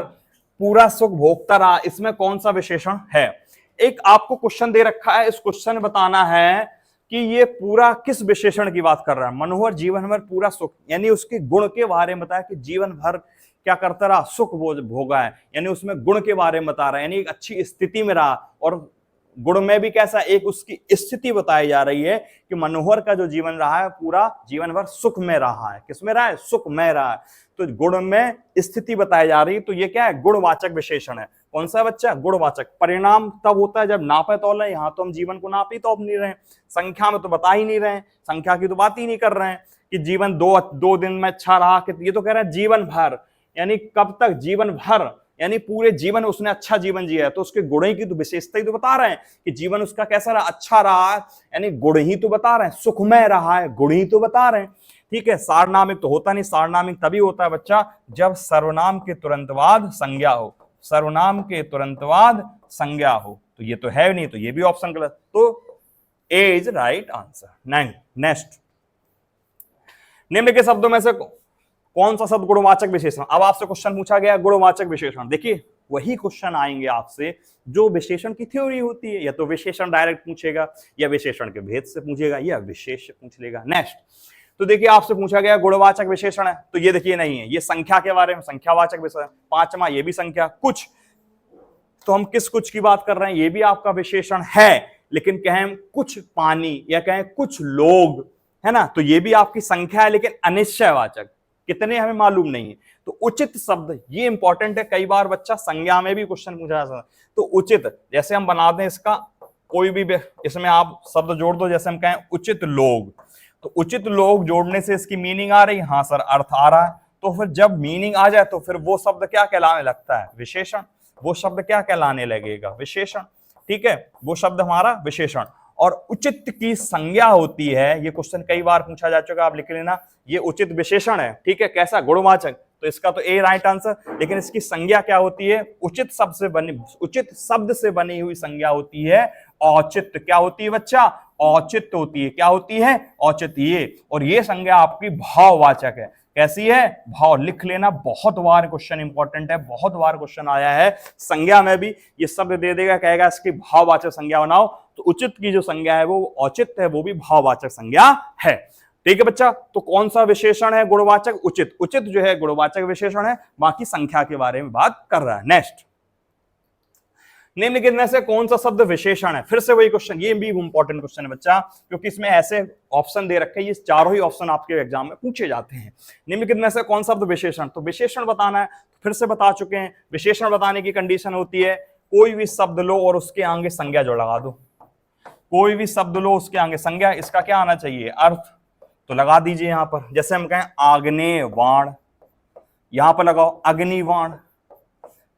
पूरा सुख भोगता रहा, इसमें कौन सा विशेषण है? एक आपको क्वेश्चन दे रखा है, इस क्वेश्चन में बताना है कि ये पूरा किस विशेषण की बात कर रहा है। मनोहर जीवन भर पूरा सुख, यानी उसके गुण के बारे में बताया कि जीवन भर क्या करता रहा? सुख भोगा है, यानी उसमें गुण के बारे में बता रहा है, यानी एक अच्छी स्थिति में रहा। और गुण में भी कैसा? एक उसकी स्थिति बताई जा रही है कि मनोहर का जो जीवन रहा है पूरा जीवन भर सुख में रहा है। किस में रहा है? सुख में रहा है। तो गुण में स्थिति बताई जा रही है। तो ये क्या है? गुणवाचक विशेषण है। कौन सा बच्चा? गुणवाचक। परिणाम तब होता है जब नापे तौले। यहाँ तो हम जीवन को नाप ही तो अब नहीं रहे, संख्या में तो बता ही नहीं रहे, संख्या की तो बात ही नहीं कर रहे हैं कि जीवन 2 दिन में अच्छा रहा। ये तो कह रहा है जीवन भर, यानी कब तक? जीवन भर, यानी पूरे जीवन उसने अच्छा जीवन जिया है। तो उसके गुण की तो विशेषता ही तो बता रहे हैं कि जीवन उसका कैसा रहा? अच्छा रहा है, यानी गुण ही तो बता रहे हैं। सुखमय रहा है, गुण ही तो बता रहे हैं। ठीक है, सार्वनामिक तो होता नहीं। सार्वनामिक तभी होता है बच्चा जब सर्वनाम के तुरंत बाद संज्ञा हो। सर्वनाम के तुरंत बाद संज्ञा हो। तो ये तो है नहीं, तो ये भी ऑप्शन गलत। तो ए इज राइट आंसर। नेक्स्ट, निम्न के शब्दों में से कौन सा शब्द गुणवाचक विशेषण? अब आपसे क्वेश्चन पूछा गया गुणवाचक विशेषण। देखिए, वही क्वेश्चन आएंगे आपसे जो विशेषण की थ्योरी होती है। या तो विशेषण डायरेक्ट पूछेगा, या विशेषण के भेद से पूछेगा, या विशेष से पूछ लेगा। नेक्स्ट, तो देखिए आपसे पूछा गया गुणवाचक विशेषण है, तो ये देखिए नहीं है, ये संख्या के बारे में, संख्यावाचक विशेषण। 5वां ये भी संख्या। कुछ, तो हम किस कुछ की बात कर रहे हैं? ये भी आपका विशेषण है, लेकिन कहें कुछ पानी या कहें कुछ लोग, है ना, तो ये भी आपकी संख्या है, लेकिन अनिश्चयवाचक। कितने हमें मालूम नहीं है। तो उचित शब्द ये इंपॉर्टेंट है, कई बार बच्चा संज्ञा में भी क्वेश्चन पूछा जा सकता है। तो उचित जैसे हम बना दें इसका कोई भी इसमें आप शब्द जोड़ दो, जैसे हम कहें उचित लोग, तो उचित लोग जोड़ने से इसकी मीनिंग आ रही, हाँ सर अर्थ आ रहा है। तो फिर जब मीनिंग आ जाए तो फिर वो शब्द क्या कहलाने लगता है, विशेषण। वो शब्द क्या कहलाने लगेगा, विशेषण। ठीक है, वो शब्द हमारा विशेषण। और उचित की संज्ञा होती है, ये क्वेश्चन कई बार पूछा जा चुका, आप लिख लेना, ये उचित विशेषण है। ठीक है, कैसा, गुणवाचक, तो इसका तो ए राइट आंसर। लेकिन इसकी संज्ञा क्या होती है, उचित शब्द से बनी हुई संज्ञा होती है औचित्य। क्या होती है बच्चा, औचित्य होती है। क्या होती है, औचित्य। ये और ये संज्ञा आपकी भाववाचक है। कैसी है, भाव। लिख लेना, बहुत बार क्वेश्चन इंपॉर्टेंट है, बहुत बार क्वेश्चन आया है संज्ञा में भी। ये शब्द दे देगा, कहेगा इसकी भाववाचक संज्ञा बनाओ, तो उचित की जो संज्ञा है वो औचित्य है, वो भी भाववाचक संज्ञा है। ठीक है बच्चा, तो कौन सा विशेषण है गुणवाचक, उचित। उचित जो है गुणवाचक विशेषण है, बाकी संख्या के बारे में बात कर रहा है। नेक्स्ट, निम्नलिखित में से कौन सा शब्द विशेषण है। फिर से वही क्वेश्चन, ये भी इंपॉर्टेंट क्वेश्चन है बच्चा, क्योंकि इसमें ऐसे ऑप्शन दे रखे हैं, ये चारों ही ऑप्शन आपके एग्जाम में पूछे जाते हैं। निम्नलिखित में से कौन सा शब्द विशेषण, तो विशेषण बताना है, फिर से बता चुके हैं। विशेषण बताने की कंडीशन होती है कोई भी शब्द लो और उसके आगे संज्ञा जो लगा दो। कोई भी शब्द लो उसके आगे संज्ञा, इसका क्या आना चाहिए, अर्थ, तो लगा दीजिए यहां पर। जैसे हम कहें आग्नेयवाण, यहां पर लगाओ अग्निवाण,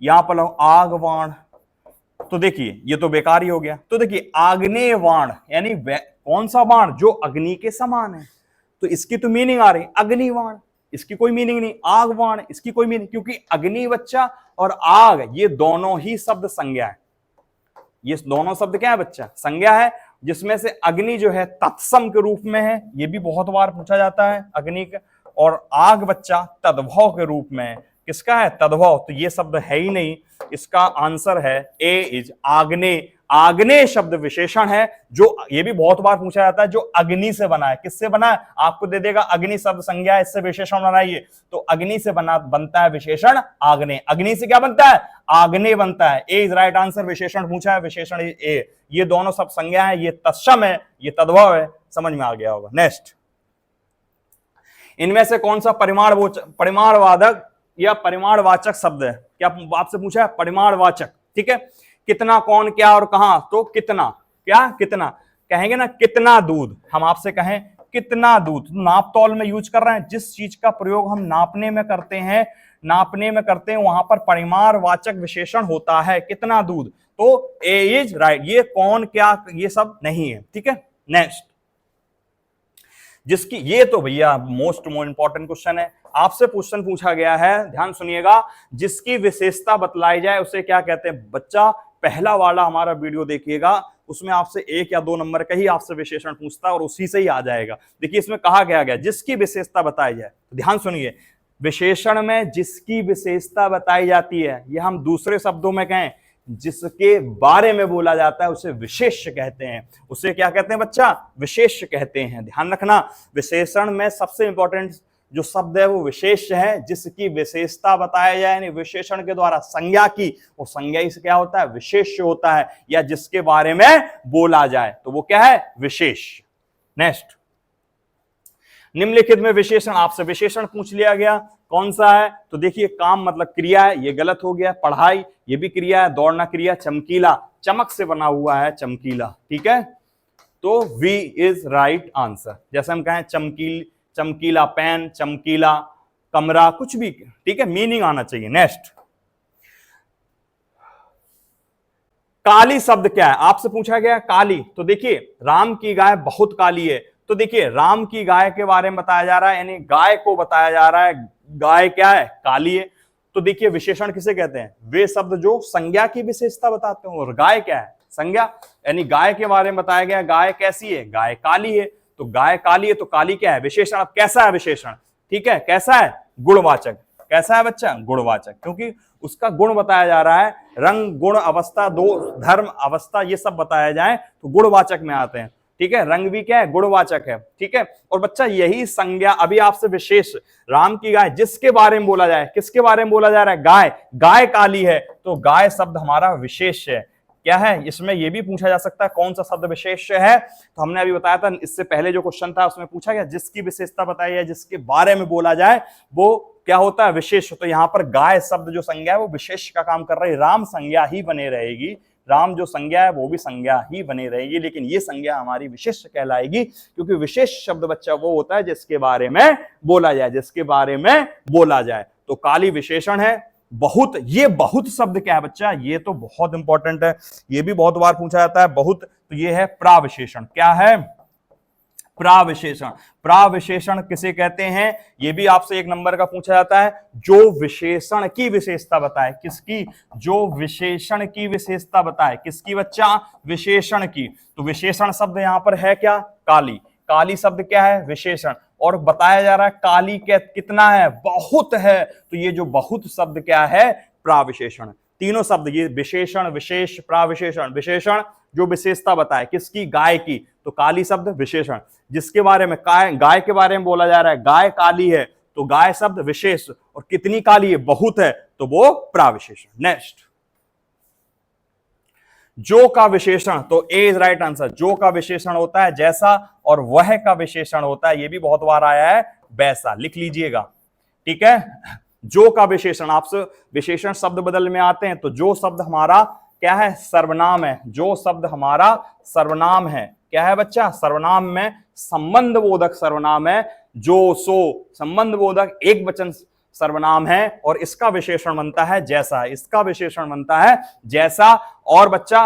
यहां पर लगाओ आगवाण, तो देखिए ये तो बेकार ही हो गया। तो देखिए आग्नेयवाण यानी कौन सा बाण, जो अग्नि के समान है, तो इसकी तो मीनिंग आ रही अग्निवाण, इसकी कोई मीनिंग नहीं। आगवाण, इसकी कोई मीनिंग, क्योंकि अग्नि बच्चा और आग ये दोनों ही शब्द संज्ञा है। ये दोनों शब्द क्या है बच्चा, संज्ञा है, जिसमें से अग्नि जो है तत्सम के रूप में है, ये भी बहुत बार पूछा जाता है अग्नि का, और आग बच्चा तद्भव के रूप में है। किसका है, तद्भव, तो ये शब्द है ही नहीं। इसका आंसर है ए इज आग्नेय। आग्नेय शब्द विशेषण है, जो ये भी बहुत बार पूछा जाता है, जो अग्नि से बना है। किससे बना है, आपको दे देगा अग्नि शब्द संज्ञा है, इससे विशेषण बनाइए, तो अग्नि से बनता है विशेषण आग्नेय। अग्नि से क्या बनता है, आग्नेय बनता है। ए इज राइट आंसर, विशेषण पूछा है, विशेषण ए। ये दोनों सब संज्ञा है, ये तत्सम है, ये तद्भव है, समझ में आ गया होगा। नेक्स्ट, इनमें से कौन सा परिमाणवादक या परिमाणवाचक शब्द है, क्या आपसे पूछा है, परिमाणवाचक। ठीक है, कितना, कौन, क्या और कहां, तो कितना, क्या, कितना कहेंगे ना, कितना दूध, हम आपसे कहें कितना दूध, नाप तौल में यूज कर रहे हैं। जिस चीज का प्रयोग हम नापने में करते हैं वहां पर परिमाणवाचक विशेषण होता है, कितना दूध। तो ए इज राइट, ये कौन, क्या, ये सब नहीं है। ठीक है, नेक्स्ट, जिसकी, ये तो भैया मोस्ट इंपॉर्टेंट क्वेश्चन है, आपसे क्वेश्चन पूछा गया है, ध्यान सुनिएगा, जिसकी विशेषता बतलाई जाए उसे क्या कहते हैं बच्चा। पहला वाला हमारा वीडियो देखिएगा, उसमें आपसे 1 या 2 नंबर का ही आपसे विशेषण पूछता है और उसी से ही आ जाएगा। देखिए इसमें कहा गया जिसकी विशेषता बताई जाए, तो ध्यान सुनिए, विशेषण में जिसकी विशेषता बताई जाती है, यह हम दूसरे शब्दों में कहें जिसके बारे में बोला जाता है उसे विशेष कहते हैं। उसे क्या कहते हैं बच्चा, विशेष कहते हैं। ध्यान रखना, विशेषण में सबसे इंपॉर्टेंट जो शब्द है वो विशेष है, जिसकी विशेषता बताया जाए, यानी विशेषण के द्वारा संज्ञा की, वो संज्ञा से क्या होता है, विशेष होता है, या जिसके बारे में बोला जाए तो वो क्या है, विशेष। नेक्स्ट, निम्नलिखित में विशेषण, आपसे विशेषण पूछ लिया गया, कौन सा है, तो देखिए काम मतलब क्रिया है, ये गलत हो गया। पढ़ाई, ये भी क्रिया है। दौड़ना क्रिया। चमकीला, चमक से बना हुआ है, चमकीला। ठीक है, तो वी इज राइट आंसर। जैसे हम कहें चमकीला पेन, चमकीला कमरा, कुछ भी, ठीक है, मीनिंग आना चाहिए। नेक्स्ट, काली शब्द क्या है, आपसे पूछा गया काली, तो देखिए राम की गाय बहुत काली है, तो देखिए राम की गाय के बारे में बताया जा रहा है, यानी गाय को बताया जा रहा है, गाय क्या है, काली है। तो देखिए विशेषण किसे कहते हैं, वे शब्द जो संज्ञा की विशेषता बताते हैं, और गाय क्या है, संज्ञा, यानी गाय के बारे में बताया गया, गाय कैसी है, गाय काली है, तो गाय काली है, तो काली क्या है, विशेषण। अब कैसा है विशेषण, ठीक है, कैसा है, गुणवाचक। कैसा है बच्चा, गुणवाचक, क्योंकि उसका गुण बताया जा रहा है। रंग, गुण, अवस्था, दो, धर्म, अवस्था, ये सब बताया जाए तो गुणवाचक में आते हैं। ठीक है, रंग भी क्या है, गुणवाचक है। ठीक है, और बच्चा यही संज्ञा, अभी आपसे विशेष, राम की गाय, जिसके बारे में बोला जाए, किसके बारे में बोला जा रहा है, गाय, गाय काली है, तो गाय शब्द हमारा विशेष है। क्या है, इसमें यह भी पूछा जा सकता है कौन सा शब्द विशेष है। तो हमने अभी बताया था, इससे पहले जो क्वेश्चन था उसमें पूछा गया जिसकी विशेषता बताई है, जिसके बारे में बोला जाए वो क्या होता है, विशेष। तो यहां पर गाय शब्द जो संज्ञा है वो विशेष का काम कर रही है, राम संज्ञा ही बने रहेगी, राम जो संज्ञा है वो भी संज्ञा ही बनी रहेगी, लेकिन ये संज्ञा हमारी विशेष कहलाएगी, क्योंकि विशेष शब्द बच्चा वो होता है जिसके बारे में बोला जाए, जिसके बारे में बोला जाए। तो काली विशेषण है। बहुत, ये बहुत शब्द क्या है बच्चा, ये तो बहुत इंपॉर्टेंट है, ये भी बहुत बार पूछा जाता है बहुत। तो ये है प्राविशेषण। क्या है, प्राविशेषण। प्राविशेषण किसे कहते हैं, ये भी आपसे 1 नंबर का पूछा जाता है, जो विशेषण की विशेषता बताए। किसकी, जो विशेषण की विशेषता बताए। किसकी बच्चा, विशेषण की। तो विशेषण शब्द यहां पर है क्या, काली। काली शब्द क्या है, विशेषण। और बताया जा रहा है काली कितना है, बहुत है। तो ये जो बहुत शब्द क्या है, प्राविशेषण। तीनों शब्द ये विशेषण, विशेष, प्राविशेषण। विशेषण जो विशेषता बताए, किसकी, गाय की, तो काली शब्द विशेषण। जिसके बारे में गाय के बारे में बोला जा रहा है, गाय काली है, तो गाय शब्द विशेष। और कितनी काली है, बहुत है, तो वो प्राविशेषण। नेक्स्ट, जो का विशेषण। तो ए इज राइट आंसर। जो का विशेषण होता है जैसा, और वह का विशेषण होता है, ये भी बहुत बार आया है, वैसा। लिख लीजिएगा, ठीक है। जो का विशेषण, आपसे विशेषण शब्द बदल में आते हैं, तो जो शब्द हमारा क्या है, सर्वनाम है। जो शब्द हमारा सर्वनाम है, क्या है बच्चा, सर्वनाम में संबंध बोधक सर्वनाम है। जो, सो, संबंध बोधक एक वचन सर्वनाम है, और इसका विशेषण बनता है जैसा। इसका विशेषण बनता है जैसा, और बच्चा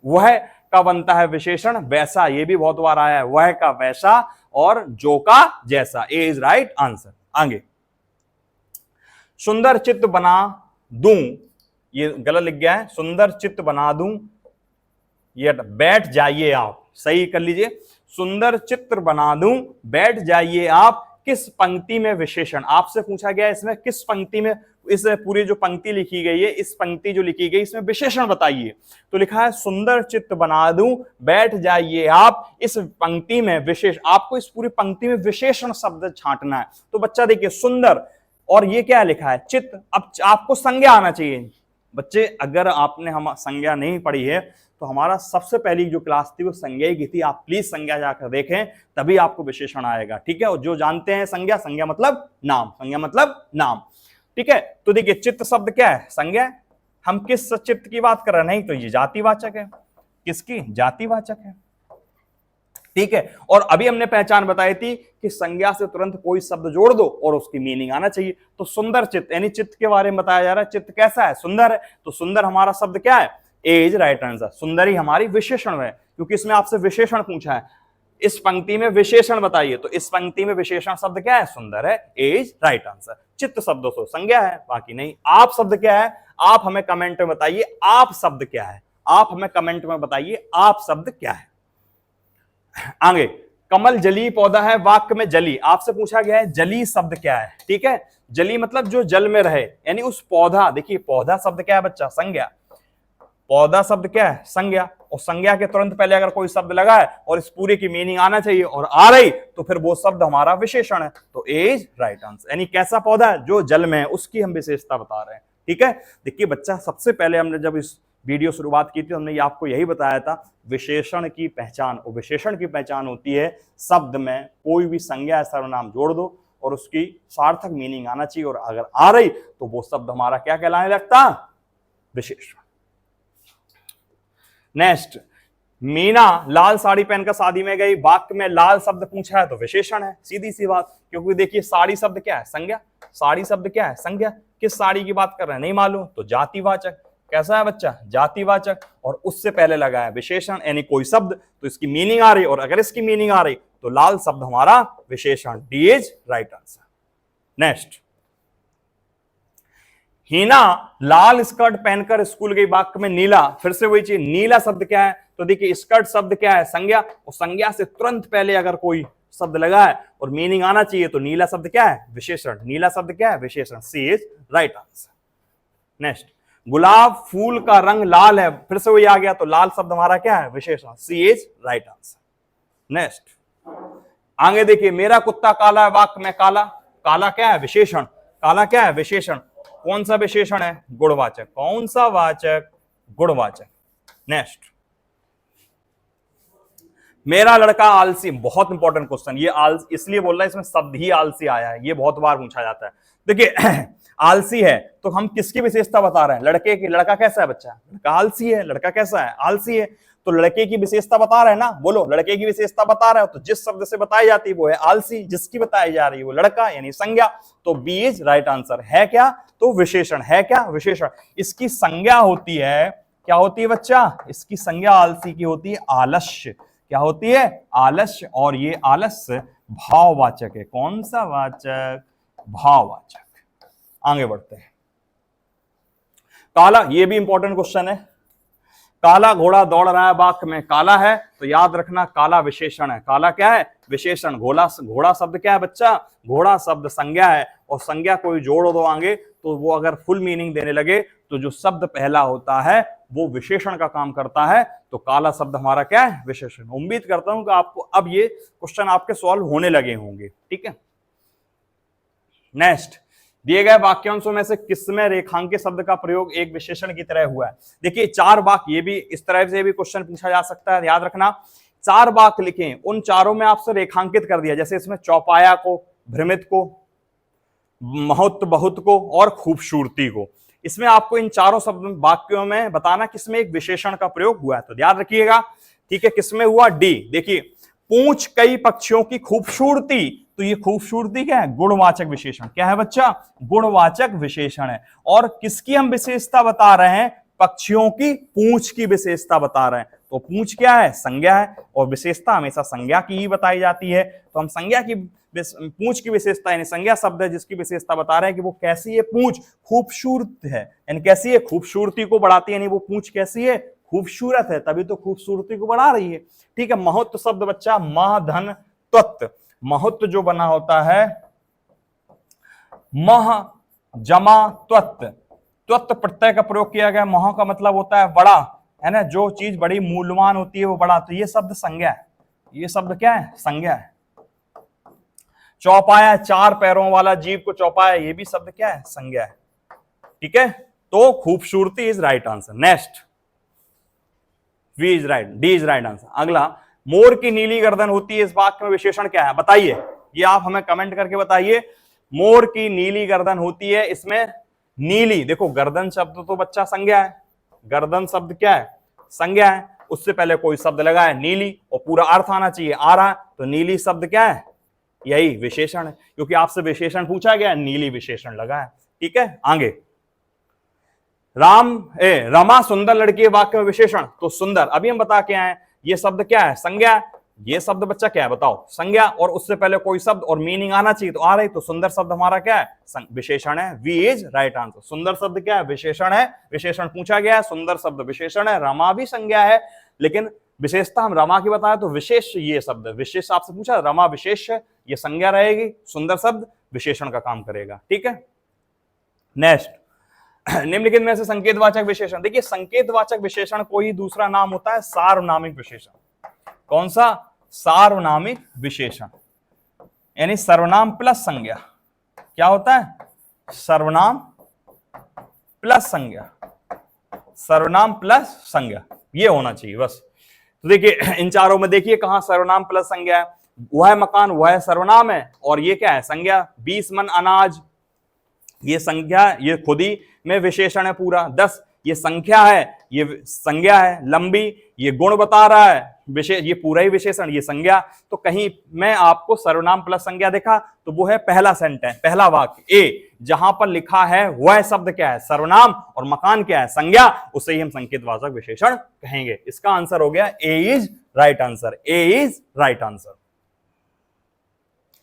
वह का बनता है विशेषण वैसा। ये भी बहुत बार आया है, वह का वैसा और जो का जैसा। ए इज राइट आंसर। आगे, सुंदर चित्र बना दूं, ये गलत लिख गया है, सुंदर चित्र बना दूं, ये बैठ जाइए आप, सही कर लीजिए। सुंदर चित्र बना दूं, बैठ जाइए आप, किस पंक्ति में विशेषण। आपसे पूछा गया इसमें किस पंक्ति में, इस पूरी जो पंक्ति लिखी गई है, इस पंक्ति जो लिखी गई इसमें विशेषण बताइए। तो लिखा है सुंदर चित्र बना दूं, बैठ जाइए आप, इस पंक्ति में विशेष। आपको इस पूरी पंक्ति में विशेषण शब्द छांटना है। तो बच्चा देखिए, सुंदर, और ये क्या लिखा है, चित्त। अब आपको संज्ञा आना चाहिए बच्चे। अगर आपने हम संज्ञा नहीं पढ़ी है तो हमारा सबसे पहली जो क्लास थी वो संज्ञा की थी। आप प्लीज संज्ञा जाकर देखें, तभी आपको विशेषण आएगा, ठीक है। और जो जानते हैं संज्ञा, संज्ञा मतलब नाम, संज्ञा मतलब नाम, ठीक है। तो देखिए, चित्त शब्द क्या है, संज्ञा। हम किस चित्त की बात कर रहे हैं, नहीं तो ये जातिवाचक है। किसकी, जातिवाचक है, ठीक है। और अभी हमने पहचान बताई थी कि संज्ञा से तुरंत कोई शब्द जोड़ दो और उसकी मीनिंग आना चाहिए। तो सुंदर चित्त, यानी चित्त के बारे में बताया जा रहा है, चित्त कैसा है, सुंदर है। तो सुंदर हमारा शब्द क्या है, ए इज राइट आंसर। सुंदर ही हमारी विशेषण है, क्योंकि इसमें आपसे विशेषण पूछा है। इस पंक्ति में विशेषण बताइए, तो इस पंक्ति में विशेषण शब्द क्या है, सुंदर है। ए इज राइट आंसर। चित्त शब्दों से संज्ञा है, बाकी नहीं। आप शब्द क्या है, आप हमें कमेंट में बताइए, आप शब्द क्या है, आप हमें कमेंट में बताइए, आप शब्द क्या है। आगे, कमल जली पौधा है, वाक्य में जली। आपसे पूछा गया है जली शब्द क्या है, ठीक है। जली मतलब जो जल में रहे, यानी उस पौधा। देखिए, पौधा शब्द क्या है बच्चा, संज्ञा। पौधा शब्द क्या है, संज्ञा। और संज्ञा के तुरंत पहले अगर कोई शब्द लगा है और इस पूरे की मीनिंग आना चाहिए और आ रही, तो फिर वो शब्द हमारा विशेषण है। तो ए इज राइट आंसर। यानी कैसा पौधा है, जो जल में है, उसकी हम विशेषता बता रहे हैं, ठीक है। देखिए बच्चा, सबसे पहले हमने जब इस वीडियो शुरुआत की थी, हमने आपको यही बताया था, विशेषण की पहचान। और विशेषण की पहचान होती है शब्द में कोई भी संज्ञा या सर्वनाम जोड़ दो और उसकी सार्थक मीनिंग आना चाहिए, और अगर आ रही तो वो शब्द हमारा क्या कहलाने लगता, विशेषण। नेक्स्ट, मीना लाल साड़ी पहनकर शादी में गई, वाक्य में लाल शब्द पूछा है तो विशेषण है, सीधी सी बात। क्योंकि देखिए, साड़ी शब्द क्या है, संज्ञा। साड़ी शब्द क्या है, संज्ञा। किस साड़ी की बात कर रहे हैं, नहीं मालूम, तो जातिवाचक। कैसा है बच्चा, जातिवाचक। और उससे पहले लगा है विशेषण, यानी कोई शब्द, तो इसकी मीनिंग आ रही, और अगर इसकी मीनिंग आ रही तो लाल शब्द हमारा विशेषण। D is right answer. Next, Heena लाल स्कर्ट पहनकर स्कूल गई, वाक्य में नीला। फिर से वही चीज, नीला शब्द क्या है, तो देखिए स्कर्ट शब्द क्या है, संज्ञा। और संज्ञा से तुरंत पहले अगर कोई शब्द लगा है और मीनिंग आना चाहिए, तो नीला शब्द क्या है, विशेषण। नीला शब्द क्या है, विशेषण। सी इज राइट आंसर। नेक्स्ट, गुलाब फूल का रंग लाल है। फिर से वही आ गया, तो लाल शब्द हमारा क्या है, विशेषण। सी इज राइट आंसर। नेक्स्ट, आगे देखिए, मेरा कुत्ता काला है, वाक्य में काला। काला क्या है, विशेषण। काला क्या है, विशेषण। कौन सा विशेषण है, गुणवाचक। कौन सा वाचक, गुणवाचक। नेक्स्ट, मेरा लड़का आलसी, बहुत इंपॉर्टेंट क्वेश्चन ये। आलसी इसलिए बोल रहा है, इसमें शब्द ही आलसी आया है, ये बहुत बार पूछा जाता है। देखिए आलसी है तो हम किसकी विशेषता बता रहे हैं? लड़के की। लड़का कैसा है बच्चा? लड़का आलसी है। लड़का कैसा है? आलसी है। तो लड़के की विशेषता बता रहे हैं ना, बोलो लड़के की विशेषता बता रहे हो, तो जिस शब्द से बताई जाती है वो है आलसी, जिसकी बताई जा रही है वो लड़का यानी संज्ञा। तो बी इज राइट आंसर। है क्या? तो विशेषण है। क्या? विशेषण। इसकी संज्ञा होती है, क्या होती है बच्चा? इसकी संज्ञा आलसी की होती है आलस्य। क्या होती है? आलस्य। और ये आलस्य भाववाचक है। कौन सा वाचक? भाववाचक। आगे बढ़ते हैं। काला, ये भी इंपॉर्टेंट क्वेश्चन है। काला घोड़ा दौड़ रहा है बाग में। काला है तो याद रखना काला विशेषण है। काला क्या है? विशेषण। घोड़ा शब्द क्या है बच्चा? घोड़ा शब्द संज्ञा है, और संज्ञा कोई जोड़ दो आगे तो वो अगर फुल मीनिंग देने लगे तो जो शब्द पहला होता है वो विशेषण का काम करता है। तो काला शब्द हमारा क्या है? विशेषण। उम्मीद करता हूं कि आपको अब ये क्वेश्चन आपके सॉल्व होने लगे होंगे। ठीक है, नेक्स्ट, दिए गए वाक्यांशों में से किसमें रेखांकित शब्द का प्रयोग एक विशेषण की तरह हुआ है? देखिए 4 वाक्य, ये भी इस तरह से भी क्वेश्चन पूछा जा सकता है, याद रखना। 4 वाक्य लिखें, उन चारों में आपसे रेखांकित कर दिया। जैसे इसमें चौपाया को, भ्रमित को, महत्व बहुत को और खूबसूरती को। इसमें आपको इन चारों शब्द वाक्यों में बताना किसमें एक विशेषण का प्रयोग हुआ है। तो याद रखिएगा। ठीक है, किसमें हुआ? डी। देखिए, पूंछ कई पक्षियों की खूबसूरती, तो ये खूबसूरती क्या है? गुणवाचक विशेषण। क्या है बच्चा? गुणवाचक विशेषण है। और किसकी हम विशेषता बता रहे हैं? पक्षियों की पूंछ की विशेषता बता रहे हैं। तो पूंछ क्या है? संज्ञा है, और विशेषता हमेशा संज्ञा की ही बताई जाती है। तो हम संज्ञा की, पूंछ की विशेषता यानी संज्ञा शब्द है जिसकी विशेषता बता रहे हैं कि वो कैसी है? पूंछ खूबसूरत है, यानी कैसी है? खूबसूरती को बढ़ाती है, यानी वो पूंछ कैसी है? खूबसूरत है, तभी तो खूबसूरती को बढ़ा रही है। ठीक है, महत्व शब्द बच्चा मह धन त्वत्व। महत्व जो बना होता है मह जमा त्वत्व, त्वत्व प्रत्यय का प्रयोग किया गया। मह का मतलब होता है बड़ा, है ना, जो चीज बड़ी मूल्यवान होती है वो बड़ा। तो ये शब्द संज्ञा है। ये शब्द क्या है? संज्ञा है। चौपाया, 4 पैरों वाला जीव को चौपाया, ये भी शब्द क्या है? संज्ञा है। ठीक है, तो खूबसूरती is right answer. Next, B is right, D is right answer. अगला, मोर की नीली गर्दन होती है, इस वाक्य में विशेषण क्या है? बताइए, ये आप हमें कमेंट करके बताइए। मोर की नीली गर्दन होती है, इसमें नीली, देखो गर्दन शब्द तो बच्चा संज्ञा है। गर्दन शब्द क्या है? संज्ञा है। उससे पहले कोई शब्द लगा है नीली, और पूरा अर्थ आना चाहिए, आ रहा है, तो नीली शब्द क्या है? यही विशेषण है, क्योंकि आपसे विशेषण पूछा गया, नीली विशेषण लगा है। ठीक है, आगे, रमा सुंदर लड़की, वाक्य में विशेषण तो सुंदर। अभी हम बता के आए, ये शब्द क्या है? संज्ञा। ये शब्द बच्चा क्या है? बताओ, संज्ञा, और उससे पहले कोई शब्द और मीनिंग आना चाहिए, तो आ रही, तो सुंदर शब्द हमारा क्या है? विशेषण है। B is right answer. सुंदर शब्द क्या है? विशेषण है। विशेषण पूछा गया है, सुंदर शब्द विशेषण है। रमा भी संज्ञा है, लेकिन विशेषता हम रमा की बताए तो विशेष, ये शब्द विशेष आपसे पूछा, रमा विशेष है, ये संज्ञा रहेगी, सुंदर शब्द विशेषण का काम करेगा। ठीक है, नेक्स्ट, निम्नलिखित में से संकेतवाचक विशेषण। देखिए, संकेतवाचक विशेषण को ही दूसरा नाम होता है सार्वनामिक विशेषण। कौन सा? सार्वनामिक विशेषण, यानी सर्वनाम प्लस संज्ञा। क्या होता है? सर्वनाम प्लस संज्ञा। सर्वनाम प्लस संज्ञा, ये होना चाहिए बस। तो देखिए, इन चारों में देखिए कहां सर्वनाम प्लस संज्ञा है। वह मकान, वह सर्वनाम है, और ये क्या है? संज्ञा। 20 मन अनाज, ये संख्या, ये खुद ही में विशेषण है पूरा। 10, ये संख्या है, ये संज्ञा है। लंबी, ये गुण बता रहा है, विशेष, ये पूरा ही विशेषण, ये संज्ञा। तो कहीं मैं आपको सर्वनाम प्लस संज्ञा देखा तो वो है पहला सेंटेंस, पहला वाक्य ए, जहां पर लिखा है वह शब्द क्या है? सर्वनाम, और मकान क्या है? संज्ञा, उसे ही हम संकेतवाचक विशेषण कहेंगे। इसका आंसर हो गया A is right answer. A is right answer.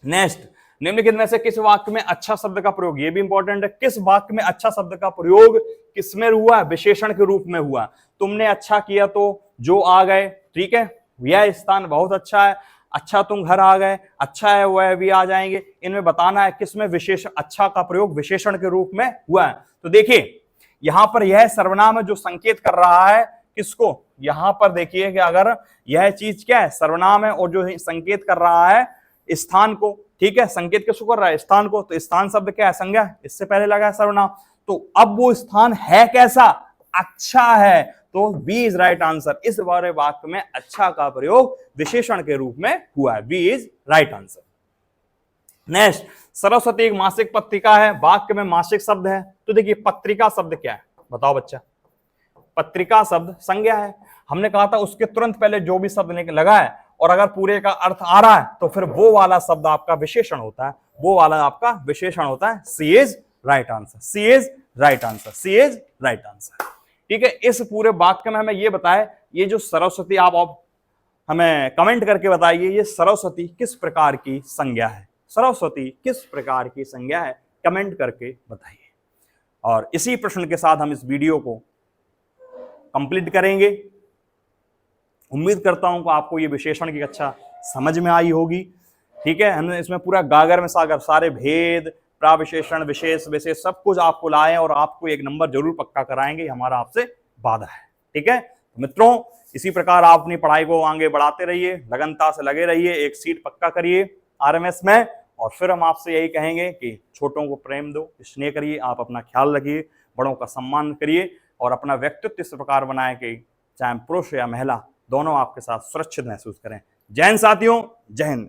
Next, निम्नलिखित में से किस वाक्य में अच्छा शब्द का प्रयोग, ये भी इंपॉर्टेंट है, किस वाक्य में अच्छा शब्द का प्रयोग किसमें हुआ? विशेषण के रूप में हुआ। तुमने अच्छा किया तो जो आ गए, ठीक है, यह स्थान बहुत अच्छा है, अच्छा तुम घर आ गए, अच्छा है वह भी आ जाएंगे। इनमें बताना है किसमें विशेष अच्छा का प्रयोग विशेषण के रूप में हुआ है। तो देखिए, यहां पर यह सर्वनाम है जो संकेत कर रहा है किसको? यहां पर देखिए कि अगर यह चीज क्या है? सर्वनाम है, और जो संकेत कर रहा है स्थान को, ठीक है, संकेत किसको कर रहा है? स्थान को। तो स्थान शब्द क्या है? संज्ञा, इससे पहले लगा है सर्वनाम। तो अब वो स्थान है कैसा? अच्छा है। तो बी इज राइट आंसर। इस वाले वाक्य में अच्छा का प्रयोग विशेषण के रूप में हुआ है, B is right answer. Next, Saraswati एक मासिक पत्रिका है, वाक्य में मासिक शब्द है, तो देखिए पत्रिका शब्द क्या है, बताओ बच्चा। पत्रिका शब्द संज्ञा है, हमने कहा था उसके तुरंत पहले जो भी शब्द लगा है और अगर पूरे का अर्थ आ रहा है तो फिर वो वाला शब्द आपका विशेषण होता है, वो वाला आपका विशेषण होता है। C is right answer, C is right answer, C is right answer. ठीक है, इस पूरे वाक्य में हमें ये बताए, ये जो सरस्वती, आप हमें कमेंट करके बताइए ये सरस्वती किस प्रकार की संज्ञा है, सरस्वती किस प्रकार की संज्ञा है, कमेंट करके बताइए। और इसी प्रश्न के साथ हम इस वीडियो को कंप्लीट करेंगे। उम्मीद करता हूं कि आपको ये विशेषण की कक्षा समझ में आई होगी। ठीक है, हमने इसमें पूरा गागर में सागर सारे भेद, प्राविशेषण, विशेष, विशेष सब कुछ आपको लाए और आपको एक नंबर जरूर पक्का कराएंगे, हमारा आपसे वादा है। ठीक है मित्रों, इसी प्रकार आप अपनी पढ़ाई को आगे बढ़ाते रहिए, लगनता से लगे रहिए, एक सीट पक्का करिए आरएमएस में। और फिर हम आपसे यही कहेंगे कि छोटों को प्रेम दो, स्नेह करिए, आप अपना ख्याल रखिए, बड़ों का सम्मान करिए और अपना व्यक्तित्व इस प्रकार बनाए कि चाहे पुरुष या महिला दोनों आपके साथ सुरक्षित महसूस करें। जय हिंद साथियों, जय हिंद।